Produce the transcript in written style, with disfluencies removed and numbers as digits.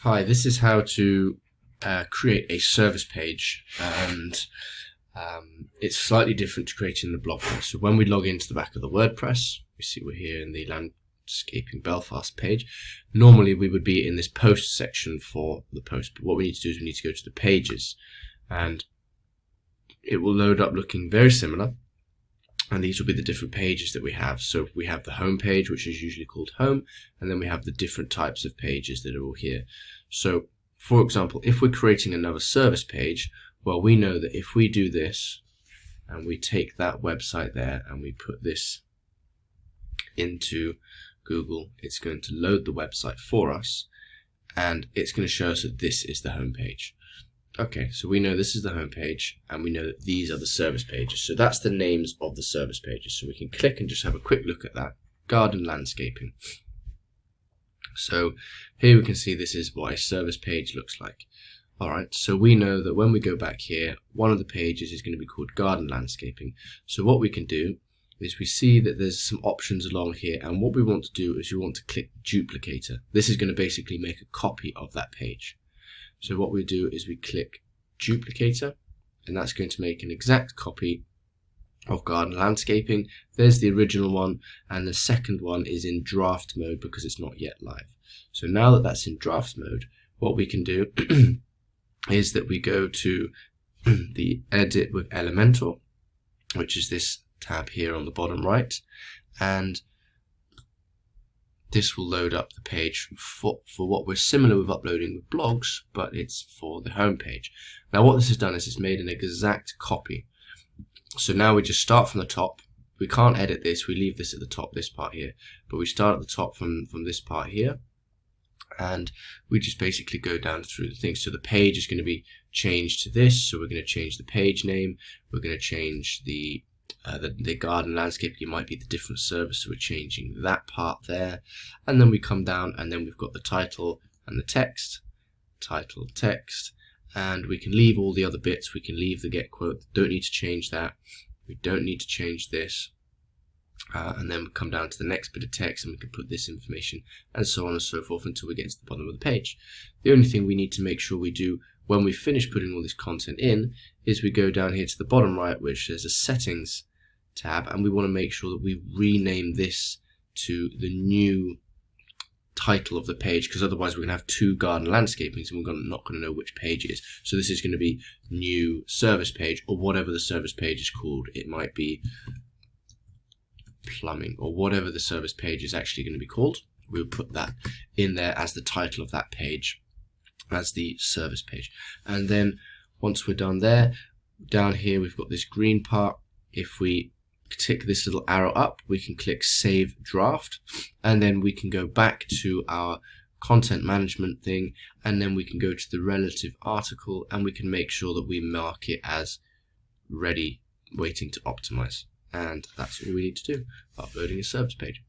Hi, this is how to create a service page, and it's slightly different to creating the blog post. So when we log into the back of the WordPress, we see we're here in the Landscaping Belfast page. Normally we would be in this post section for the post, but what we need to do is we need to go to the pages, and it will load up looking very similar. And these will be the different pages that we have. So we have the home page, which is usually called home, and then we have the different types of pages that are all here. So for example, if we're creating another service page, well, we know that if we do this and we take that website there and we put this into Google, it's going to load the website for us, and it's going to show us that this is the home page. Okay, so we know this is the home page, and we know that these are the service pages. So that's the names of the service pages. So we can click and just have a quick look at that. Garden landscaping. So here we can see this is what a service page looks like. Alright, so we know that when we go back here, one of the pages is going to be called garden landscaping. So what we can do is we see that there's some options along here, and what we want to do is we want to click duplicator. This is going to basically make a copy of that page. So what we do is we click duplicator, and that's going to make an exact copy of garden landscaping. There's the original one, and the second one is in draft mode because it's not yet live. So now that that's in draft mode, what we can do is that we go to the edit with Elementor, which is this tab here on the bottom right, and this will load up the page for what we're similar with uploading with blogs, but it's for the home page. Now what this has done is it's made an exact copy. So now we just start from the top. We can't edit this, we leave this at the top, this part here, but we start at the top from this part here, and we just basically go down through the things. So the page is going to be changed to this, so we're going to change the page name, we're going to change the garden landscape. It might be the different service, so we're changing that part there, and then we come down and then we've got the title and the text, title, text, and we can leave all the other bits. We can leave the get quote, don't need to change that, we don't need to change this, and then we come down to the next bit of text and we can put this information, and so on and so forth until we get to the bottom of the page. The only thing we need to make sure we do when we finish putting all this content in is we go down here to the bottom right, which there's a settings tab, and we want to make sure that we rename this to the new title of the page, because otherwise we're going to have two garden landscapings and we're not going to know which page it is. So this is going to be new service page, or whatever the service page is called. It might be plumbing, or whatever the service page is actually going to be called. We'll put that in there as the title of that page, as the service page. And then once we're done there, down here we've got this green part. If we tick this little arrow up, we can click save draft, and then we can go back to our content management thing, and then we can go to the relative article, and we can make sure that we mark it as ready, waiting to optimize. And that's all we need to do for uploading a service page.